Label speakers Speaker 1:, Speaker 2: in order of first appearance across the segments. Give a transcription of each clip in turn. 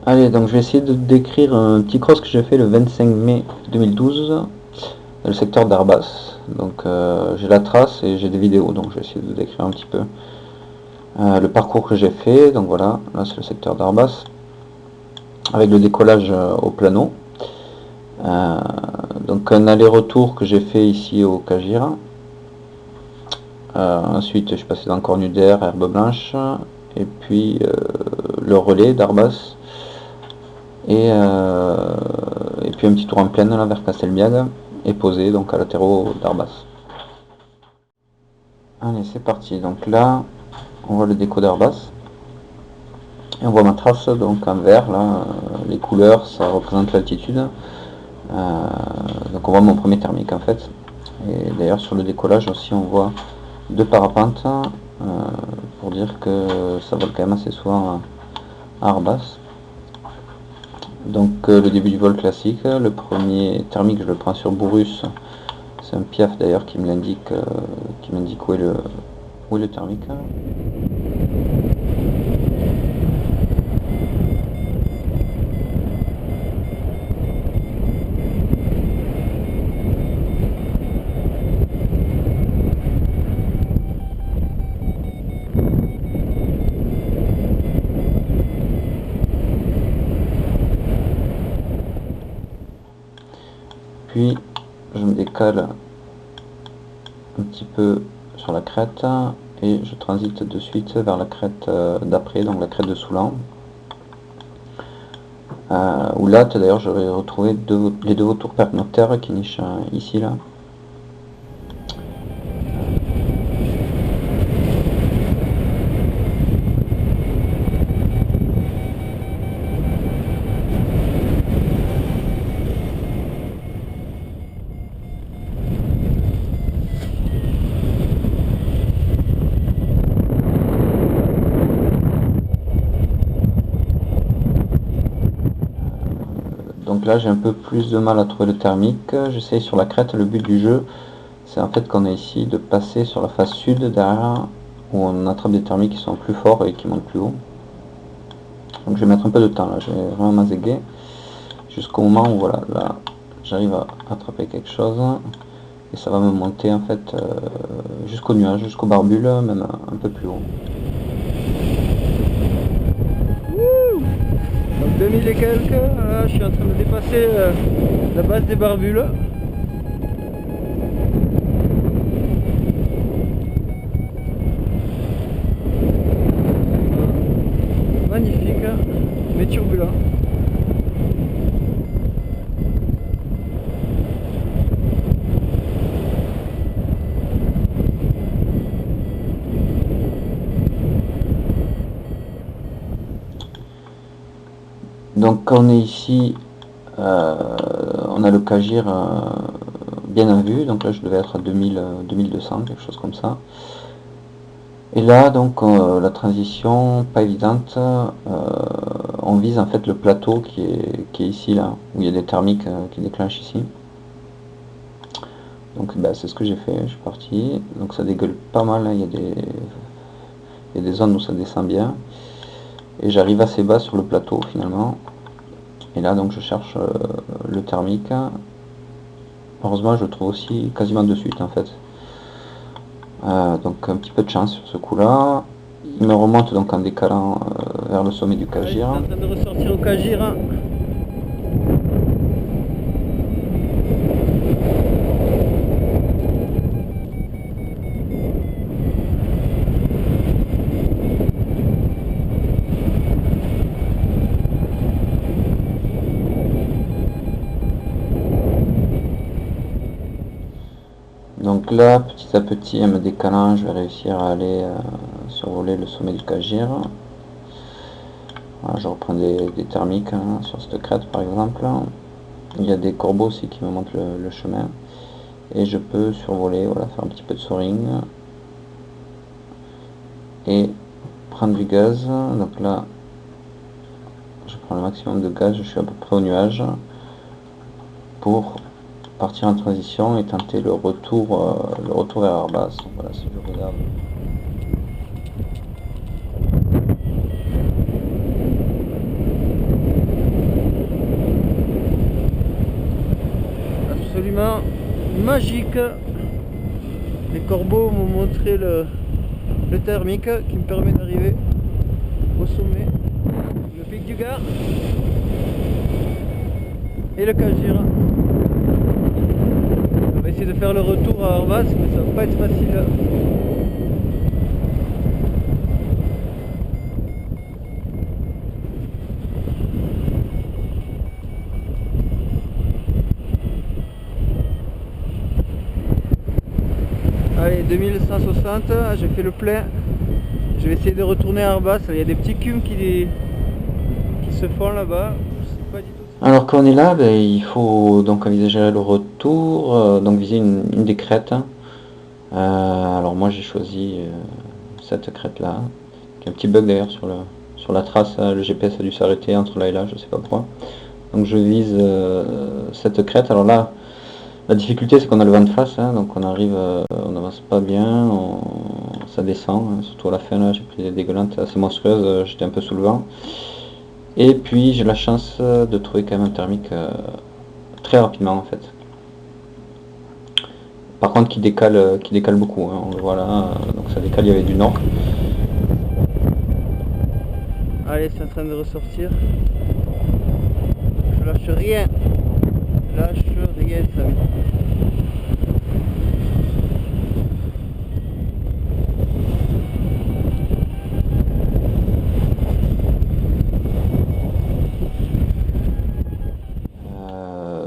Speaker 1: Allez, donc je vais essayer de décrire un petit cross que j'ai fait le 25 mai 2012 dans le secteur d'Arbas. Donc j'ai la trace et j'ai des vidéos, donc je vais essayer de décrire un petit peu le parcours que j'ai fait. Donc voilà, là c'est le secteur d'Arbas avec le décollage au plano. Euh, donc un aller-retour que j'ai fait ici au Cagira. Ensuite je suis passé dans Cornuder, Herbe Blanche et puis le relais d'Arbas. Et puis un petit tour en plaine là vers Castelbiag et posé donc à latéraux d'Arbas. Allez, c'est parti. Donc là, on voit le déco d'Arbas et on voit ma trace donc en vert là. Les couleurs, ça représente l'altitude. Euh, donc on voit mon premier thermique en fait. Et d'ailleurs sur le décollage aussi, on voit deux parapentes pour dire que ça vole quand même assez souvent à Arbas. Donc le début du vol classique, le premier thermique je le prends sur Bourrus. C'est un piaf d'ailleurs qui m'indique où est le thermique. Puis je me décale un petit peu sur la crête et je transite de suite vers la crête d'après, donc la crête de Soulan. Où là d'ailleurs j'aurais retrouvé les deux vautours percnoctères qui nichent ici là. Donc là j'ai un peu plus de mal à trouver le thermique. J'essaye sur la crête, le but du jeu c'est en fait qu'on est ici de passer sur la face sud derrière où on attrape des thermiques qui sont plus forts et qui montent plus haut. Donc je vais mettre un peu de temps là, je vais vraiment m'azéguer jusqu'au moment où voilà, là j'arrive à attraper quelque chose et ça va me monter en fait jusqu'au nuage, jusqu'au barbule, même un peu plus haut.
Speaker 2: Donc 2000 et quelques, là, je suis en train de dépasser la base des barbules. Magnifique, mais turbulent.
Speaker 1: Donc quand on est ici, on a le Cagir bien en vue, donc là je devais être à 2000, 2200, quelque chose comme ça. Et là donc la transition pas évidente, on vise en fait le plateau qui est ici là, où il y a des thermiques qui déclenchent ici. Donc bah, c'est ce que j'ai fait, je suis parti, donc ça dégueule pas mal, hein. Il y a des zones où ça descend bien, et j'arrive assez bas sur le plateau finalement, et là donc je cherche le thermique. Heureusement je le trouve aussi quasiment de suite en fait. Donc un petit peu de chance sur ce coup là. Il me remonte donc en décalant vers le sommet du
Speaker 2: Ouais, je suis
Speaker 1: Cagir.
Speaker 2: en train de ressortir au Cagir.
Speaker 1: Donc là, petit à petit, en me décalant, je vais réussir à aller survoler le sommet du Cagir. Voilà, je reprends des thermiques hein, sur cette crête par exemple. Il y a des corbeaux aussi qui me montrent le chemin. Et je peux survoler, voilà, faire un petit peu de soaring. Et prendre du gaz. Donc là, je prends le maximum de gaz, je suis à peu près au nuage. Pour partir en transition et tenter le retour vers Arbas. Donc voilà, si je regarde.
Speaker 2: magique. Les corbeaux m'ont montré le thermique qui me permet d'arriver au sommet, le pic du Gard et le Cagira. On va essayer de faire le retour à Arvas, mais ça va pas être facile. Allez, 2160, j'ai fait le plein. Je vais essayer de retourner à Arbas. Il y a des petits cumes qui se font là-bas. Je sais pas du tout.
Speaker 1: Alors quand on est là, ben, il faut donc envisager le retour, donc viser une des crêtes. Alors moi j'ai choisi cette crête là, qui a un petit bug d'ailleurs sur la trace, le GPS a dû s'arrêter entre là et là, je sais pas pourquoi. Donc je vise cette crête. Alors là, la difficulté c'est qu'on a le vent de face, hein, donc on arrive, on n'avance pas bien, ça descend, hein, surtout à la fin là, j'ai pris des dégueulantes assez monstrueuses, j'étais un peu sous le vent. Et puis j'ai la chance de trouver quand même un thermique très rapidement en fait. Par contre qui décale beaucoup, hein, on le voit là, donc ça décale, il y avait du nord.
Speaker 2: Allez, c'est en train de ressortir. Je lâche rien. Lâche rien, Samy.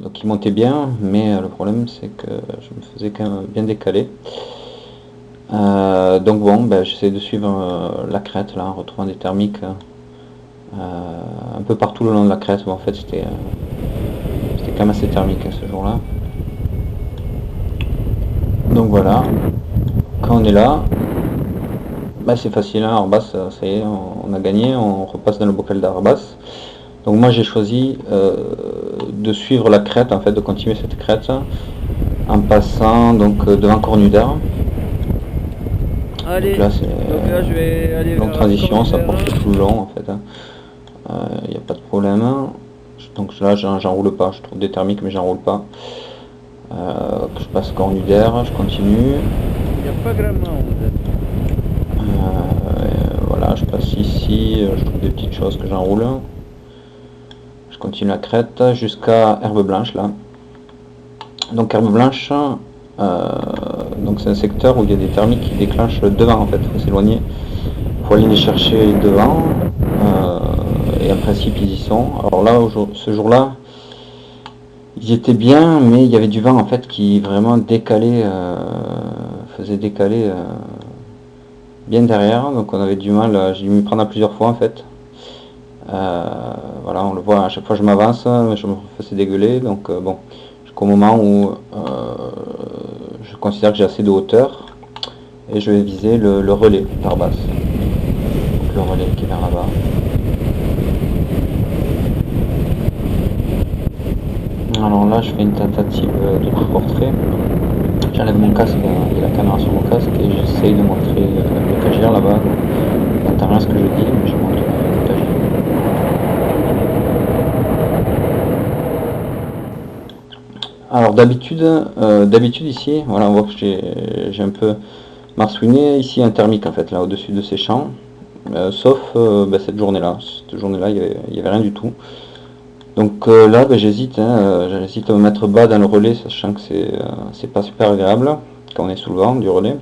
Speaker 1: Donc il montait bien, mais le problème c'est que je me faisais quand même bien décaler. Donc bon, ben, j'essaie de suivre la crête là, en retrouvant des thermiques un peu partout le long de la crête. Bon, en fait c'était quand même assez thermique ce jour-là. Donc voilà, quand on est là, ben, c'est facile, hein, Arbas, ça y est, on a gagné, on repasse dans le bocal d'Arbas. Donc moi j'ai choisi de suivre la crête, en fait, de continuer cette crête en passant donc devant Cornudaire.
Speaker 2: Allez,
Speaker 1: donc là
Speaker 2: je vais aller
Speaker 1: longue
Speaker 2: vers
Speaker 1: transition, ça
Speaker 2: Cornudaire.
Speaker 1: porte tout le long en fait. Il n'y a pas de problème. Donc là j'enroule pas, je trouve des thermiques mais j'enroule pas. Je passe Cornudaire, je continue.
Speaker 2: Il n'y a pas grand monde.
Speaker 1: Voilà, je passe ici, je trouve des petites choses que j'enroule. Je continue la crête jusqu'à Herbe Blanche là. Donc Herbe Blanche, donc c'est un secteur où il y a des thermiques qui déclenchent devant en fait, il faut s'éloigner pour aller les chercher devant, et en principe ils y sont. Alors là, ce jour-là, ils étaient bien, mais il y avait du vent en fait qui vraiment décalait, faisait décaler bien derrière, donc on avait du mal, j'ai dû m'y prendre à plusieurs fois en fait. Voilà, on le voit, à chaque fois je m'avance, je me faisais dégueuler, donc bon, jusqu'au moment où je considère que j'ai assez de hauteur et je vais viser le relais d'Arbas. Donc le relais qui est vers là-bas. Alors là, je fais une tentative de portrait. J'enlève mon casque, il y a la caméra sur mon casque et j'essaye de montrer le Cagira là-bas. J'entends rien ce que je dis, mais je montre le Cagira. Alors d'habitude ici, voilà, on voit que j'ai un peu marsouiné ici un thermique en fait là au-dessus de ces champs, sauf cette journée-là. Cette journée-là, il y avait rien du tout. Donc là, j'hésite à me mettre bas dans le relais, sachant que c'est pas super agréable quand on est sous le vent du relais,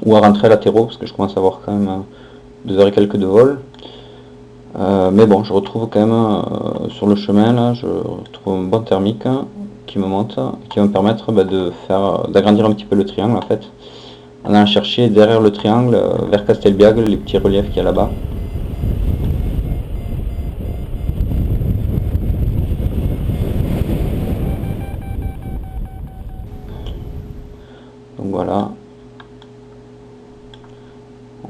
Speaker 1: ou à rentrer à latéraux parce que je commence à avoir quand même 2 heures et quelques de vol. Mais bon, je retrouve quand même sur le chemin là, je retrouve un bon thermique qui me monte, qui va me permettre d'agrandir un petit peu le triangle en fait, en allant chercher derrière le triangle vers Castelbiag les petits reliefs qu'il y a là-bas. Donc voilà,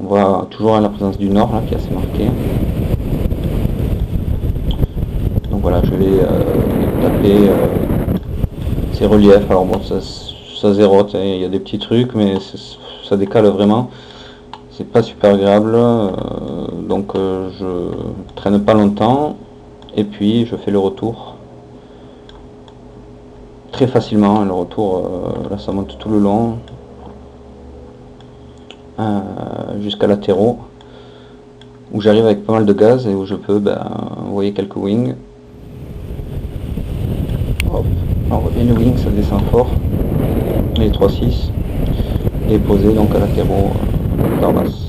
Speaker 1: on voit toujours la présence du nord là qui est assez marquée. Donc voilà, je vais taper ces reliefs. Alors bon, ça zérote, hein, il y a des petits trucs, mais ça décale vraiment. C'est pas super agréable, donc je traîne pas longtemps et puis je fais le retour. très facilement. Le retour, là ça monte tout le long jusqu'à la terreau, où j'arrive avec pas mal de gaz et où je peux envoyer quelques wings. Hop, on voit bien le wing, ça descend fort, les 3-6, et posé donc à la terreau d'Arbas.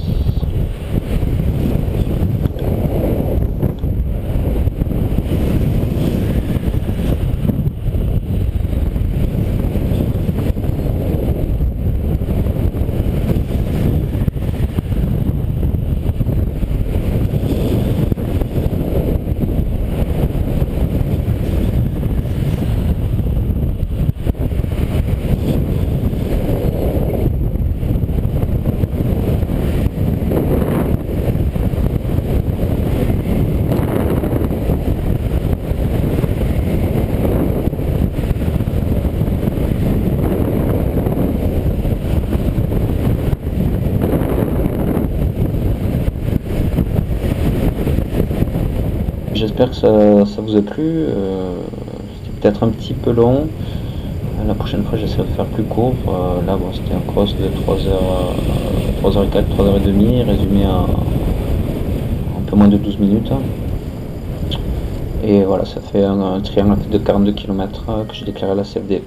Speaker 1: J'espère que ça vous a plu. C'était peut-être un petit peu long. La prochaine fois, j'essaierai de faire plus court. Là, bon, c'était un cross de 3h, 3h04, 3h30, résumé à un peu moins de 12 minutes. Et voilà, ça fait un triangle de 42 km que j'ai déclaré à la CFD.